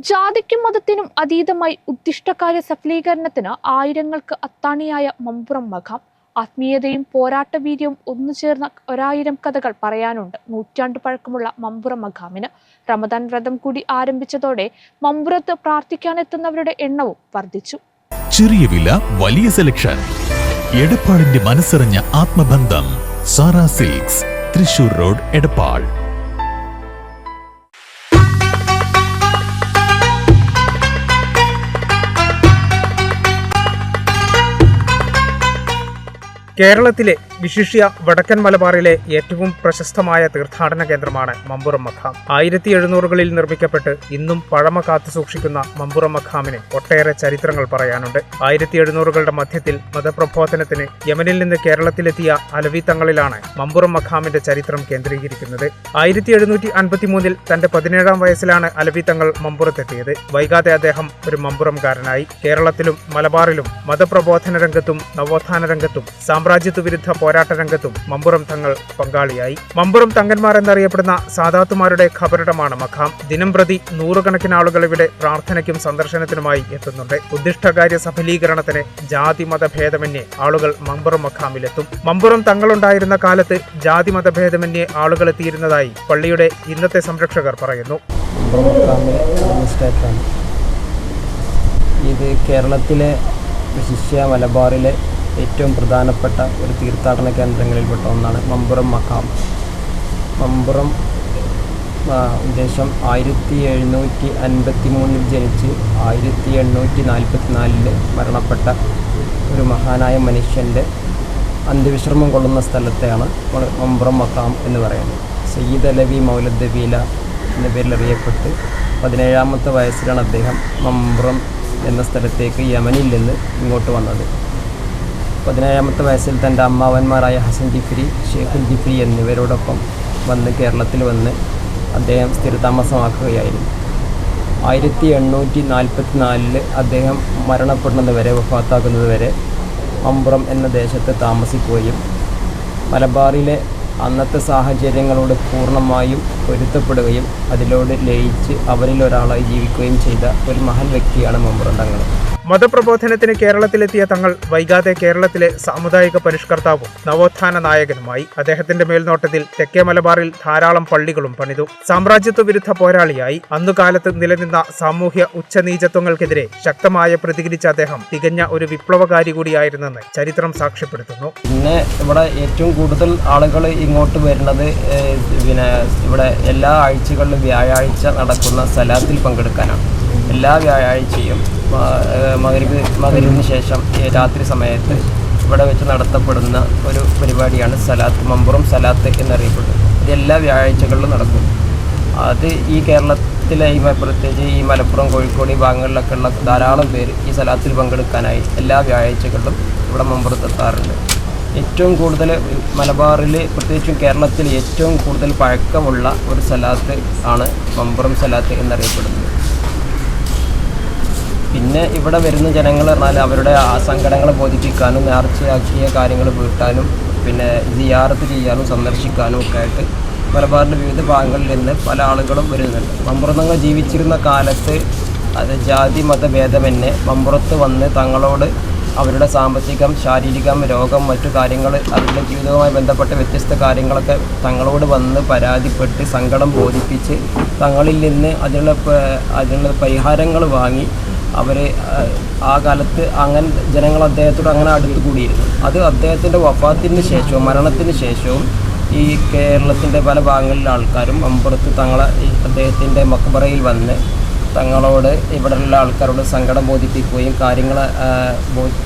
ജാതിക്കും മതത്തിനും അതീതമായി ഉദ്ദിഷ്ടകാര്യ സഫലീകരണത്തിന് ആയിരങ്ങൾക്ക് അത്താണിയായ മമ്പുറം മഖാം. ആത്മീയതയും പോരാട്ടവീര്യവും ഒന്നുചേർന്ന 1000 കഥകൾ പറയാനുണ്ട് നൂറ്റാണ്ട് പഴക്കമുള്ള മമ്പുറം മഖാമിന്. റമദാൻ വ്രതം കൂടി ആരംഭിച്ചതോടെ മമ്പുറത്ത് പ്രാർത്ഥിക്കാനെത്തുന്നവരുടെ എണ്ണവും വർദ്ധിച്ചു. ചെറിയ വില, വലിയ സെലക്ഷൻ. എടപ്പാളിന്റെ മനസ്സറിഞ്ഞ ആത്മബന്ധം. Sara silks, Thrissur road, Edappal. കേരളത്തിലെ വിശിഷ്യ വടക്കൻ മലബാറിലെ ഏറ്റവും പ്രശസ്തമായ തീർത്ഥാടന കേന്ദ്രമാണ് മമ്പുറം മഖാം. 1700കളിൽ നിർമ്മിക്കപ്പെട്ട് ഇന്നും പഴമ കാത്തു സൂക്ഷിക്കുന്ന മമ്പുറം മഖാമിന് ഒട്ടേറെ ചരിത്രങ്ങൾ പറയാനുണ്ട്. 1700കളുടെ മധ്യത്തിൽ മതപ്രബോധനത്തിന് യമനിൽ നിന്ന് കേരളത്തിലെത്തിയ അലവി തങ്ങളിലാണ് മമ്പുറം മഖാമിന്റെ ചരിത്രം കേന്ദ്രീകരിക്കുന്നത്. 1753 തന്റെ 17ാം വയസ്സിലാണ് അലവി തങ്ങൾ മമ്പുറത്തെത്തിയത്. വൈകാതെ അദ്ദേഹം ഒരു മമ്പുറംകാരനായി. കേരളത്തിലും മലബാറിലും മതപ്രബോധന രംഗത്തും നവോത്ഥാന രംഗത്തും സാമ്രാജ്യത്വ വിരുദ്ധ പോരാട്ട രംഗത്തും മമ്പുറം തങ്ങൾ പങ്കാളിയായി. മമ്പുറം തങ്ങന്മാർ എന്നറിയപ്പെടുന്ന സാദാത്തുമാരുടെ ഖബറിടമാണ് മഖാം. ദിനം പ്രതി നൂറുകണക്കിന് ആളുകൾ ഇവിടെ പ്രാർത്ഥനയ്ക്കും സന്ദർശനത്തിനുമായി എത്തുന്നുണ്ട്. ഉദ്ദിഷ്ടകാര്യ സഫലീകരണത്തിന് ജാതി മതഭേദമന്യേ ആളുകൾ മമ്പുറം മഖാമിലെത്തും. മമ്പുറം തങ്ങളുണ്ടായിരുന്ന കാലത്ത് ജാതി മതഭേദമന്യേ ആളുകൾ എത്തിയിരുന്നതായി പള്ളിയുടെ ഇന്നത്തെ സംരക്ഷകർ പറയുന്നു. ഇത് കേരളത്തിലെ വിശിഷ്യ മലബാറിലെ ഏറ്റവും പ്രധാനപ്പെട്ട ഒരു തീർത്ഥാടന കേന്ദ്രങ്ങളിൽപ്പെട്ട ഒന്നാണ് മമ്പുറം മഖാം. മമ്പുറം ഉദ്ദേശം 1753 ജനിച്ച് 1844 മരണപ്പെട്ട ഒരു മഹാനായ മനുഷ്യൻ്റെ അന്ത്യവിശ്രമം കൊള്ളുന്ന സ്ഥലത്തെയാണ് മമ്പുറം മഖാം എന്ന് പറയുന്നത്. സയ്യിദ് അലവി മൗലദ് ദബീല എന്ന പേരിൽ അറിയപ്പെട്ട് 17ാമത്തെ വയസ്സിലാണ് അദ്ദേഹം മമ്പുറം എന്ന സ്ഥലത്തേക്ക് യമനിൽ നിന്ന് ഇങ്ങോട്ട് വന്നത്. 17ാമത്തെ വയസ്സിൽ തൻ്റെ അമ്മാവന്മാരായ ഹസൻ ജിഫ്രി, ഷേഖുൽ ജിഫ്രി എന്നിവരോടൊപ്പം വന്ന് കേരളത്തിൽ വന്ന് അദ്ദേഹം സ്ഥിരതാമസമാക്കുകയായിരുന്നു. 1844 അദ്ദേഹം മരണപ്പെടുന്നത് വരെ, വഫാത്താകുന്നത് വരെ മമ്പുറം എന്ന ദേശത്ത് താമസിക്കുകയും മലബാറിലെ അന്നത്തെ സാഹചര്യങ്ങളോട് പൂർണ്ണമായും പൊരുത്തപ്പെടുകയും അതിലോട് ലയിച്ച് അവരിൽ ഒരാളായി ജീവിക്കുകയും ചെയ്ത ഒരു മഹൽ വ്യക്തിയാണ് മമ്പുറം തങ്ങൾ. മതപ്രബോധനത്തിന് കേരളത്തിലെത്തിയ തങ്ങൾ വൈകാതെ കേരളത്തിലെ സാമുദായിക പരിഷ്കർത്താവും നവോത്ഥാന നായകനുമായി. അദ്ദേഹത്തിന്റെ മേൽനോട്ടത്തിൽ തെക്കേ മലബാറിൽ ധാരാളം പള്ളികളും പണിതു. സാമ്രാജ്യത്വ വിരുദ്ധ പോരാളിയായി. അന്നുകാലത്ത് നിലനിന്ന സാമൂഹ്യ ഉച്ചനീചത്വങ്ങൾക്കെതിരെ ശക്തമായ പ്രതികരിച്ച അദ്ദേഹം തികഞ്ഞ ഒരു വിപ്ലവകാരി കൂടിയായിരുന്നെന്ന് ചരിത്രം സാക്ഷ്യപ്പെടുത്തുന്നു. പിന്നെ ഇവിടെ ഏറ്റവും കൂടുതൽ ആളുകൾ ഇങ്ങോട്ട് വരുന്നത് ഇവിടെ എല്ലാ ആഴ്ചകളിലും വ്യാഴാഴ്ച നടക്കുന്ന സലാത്തിൽ പങ്കെടുക്കാനാണ്. എല്ലാ വ്യാഴാഴ്ചയും മഗ്‌രിബിന് ശേഷം രാത്രി സമയത്ത് ഇവിടെ വെച്ച് നടത്തപ്പെടുന്ന ഒരു പരിപാടിയാണ് സലാത്ത്, മമ്പുറം സലാത്ത് എന്നറിയപ്പെടുന്നത്. ഇത് എല്ലാ വ്യാഴാഴ്ചകളിലും നടക്കും. അത് ഈ കേരളത്തിലെ പ്രത്യേകിച്ച് ഈ മലപ്പുറം, കോഴിക്കോട് ഈ ഭാഗങ്ങളിലൊക്കെ ഉള്ള ധാരാളം പേര് ഈ സലാത്തിൽ പങ്കെടുക്കാനായി എല്ലാ വ്യാഴാഴ്ചകളിലും ഇവിടെ മമ്പുറത്തെത്താറുണ്ട്. ഏറ്റവും കൂടുതൽ മലബാറിൽ, പ്രത്യേകിച്ചും കേരളത്തിൽ ഏറ്റവും കൂടുതൽ പഴക്കമുള്ള ഒരു സലാത്ത് ആണ് മമ്പുറം സലാത്ത് എന്നറിയപ്പെടുന്നത്. പിന്നെ ഇവിടെ വരുന്ന ജനങ്ങൾ പറഞ്ഞാൽ അവരുടെ ആ സങ്കടങ്ങളെ ബോധിപ്പിക്കാനും നേർച്ചയാക്കിയ കാര്യങ്ങൾ വീട്ടാനും പിന്നെ സിയാറത്ത് ചെയ്യാനും സന്ദർശിക്കാനും ഒക്കെ ആയിട്ട് മലബാറിൻ്റെ വിവിധ ഭാഗങ്ങളിൽ നിന്ന് പല ആളുകളും വരുന്നുണ്ട്. മമ്പുറം തങ്ങൾ ജീവിച്ചിരുന്ന കാലത്ത് അത് ജാതി മതഭേദമന്യേ മമ്പുറത്ത് വന്ന് തങ്ങളോട് അവരുടെ സാമ്പത്തികം, ശാരീരികം, രോഗം, മറ്റു കാര്യങ്ങൾ, അവരുടെ ജീവിതവുമായി ബന്ധപ്പെട്ട വ്യത്യസ്ത കാര്യങ്ങളൊക്കെ തങ്ങളോട് വന്ന് പരാതിപ്പെട്ട് സങ്കടം ബോധിപ്പിച്ച് തങ്ങളിൽ നിന്ന് അതിനുള്ള പരിഹാരങ്ങൾ വാങ്ങി അവർ ആ കാലത്ത് അങ്ങനെ ജനങ്ങൾ അദ്ദേഹത്തോട് അങ്ങനെ അടുത്ത് കൂടിയിരുന്നു. അത് അദ്ദേഹത്തിൻ്റെ വഫാത്തിന് ശേഷവും മരണത്തിന് ശേഷവും ഈ കേരളത്തിൻ്റെ പല ഭാഗങ്ങളിലെ ആൾക്കാരും മമ്പുറത്ത് അദ്ദേഹത്തിൻ്റെ മക്ബറയിൽ വന്ന് തങ്ങളോട് ഇവിടെയുള്ള ആൾക്കാരോട് സങ്കടം ബോധിപ്പിക്കുകയും കാര്യങ്ങൾ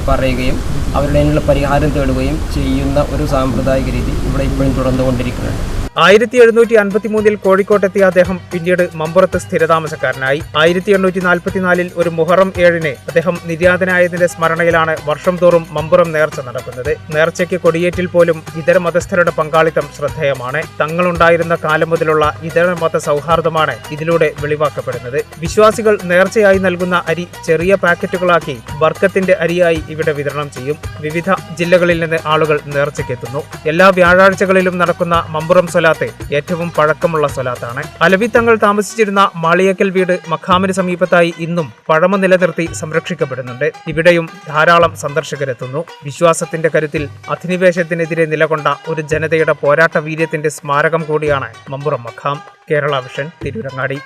പറയുകയും അവരുടെ അതിനുള്ള പരിഹാരം തേടുകയും ചെയ്യുന്ന ഒരു സാമ്പ്രദായിക രീതി ഇവിടെ ഇപ്പോഴും തുടർന്നുകൊണ്ടിരിക്കുന്നുണ്ട്. 1753 കോഴിക്കോട്ടെത്തിയ അദ്ദേഹം പിന്നീട് മമ്പുറത്ത് സ്ഥിരതാമസക്കാരനായി. 1844 ഒരു മുഹറം 7 അദ്ദേഹം നിര്യാതനായതിന്റെ സ്മരണയിലാണ് വർഷം തോറും മമ്പുറം നേർച്ച നടക്കുന്നത്. നേർച്ചയ്ക്ക് കൊടിയേറ്റിൽ പോലും ഇതര മതസ്ഥരുടെ പങ്കാളിത്തം ശ്രദ്ധേയമാണ്. തങ്ങളുണ്ടായിരുന്ന കാലം മുതലുള്ള ഇതര മത സൗഹാർദ്ദമാണ് ഇതിലൂടെ വെളിവാക്കപ്പെടുന്നത്. വിശ്വാസികൾ നേർച്ചയായി നൽകുന്ന അരി ചെറിയ പാക്കറ്റുകളാക്കി ബർക്കത്തിന്റെ അരിയായി ഇവിടെ വിതരണം ചെയ്യും. വിവിധ ജില്ലകളിൽ നിന്ന് ആളുകൾ നേർച്ചയ്ക്കെത്തുന്നു. എല്ലാ വ്യാഴാഴ്ചകളിലും നടക്കുന്ന മമ്പുറം സ്വലാത്ത് ഏറ്റവും പഴക്കമുള്ള സ്വലാത്താണ്. അലവി തങ്ങൾ താമസിച്ചിരുന്ന മാളിയക്കൽ വീട് മഖാമിന് സമീപത്തായി ഇന്നും പഴമ നിലനിർത്തി സംരക്ഷിക്കപ്പെടുന്നുണ്ട്. ഇവിടെയും ധാരാളം സന്ദർശകരെത്തുന്നു. വിശ്വാസത്തിന്റെ കരുത്തിൽ അധിനിവേശത്തിനെതിരെ നിലകൊണ്ട ഒരു ജനതയുടെ പോരാട്ട വീര്യത്തിന്റെ സ്മാരകം കൂടിയാണ് മമ്പുറം മഖാം. കേരള വിഷൻ, തിരൂരങ്ങാടി.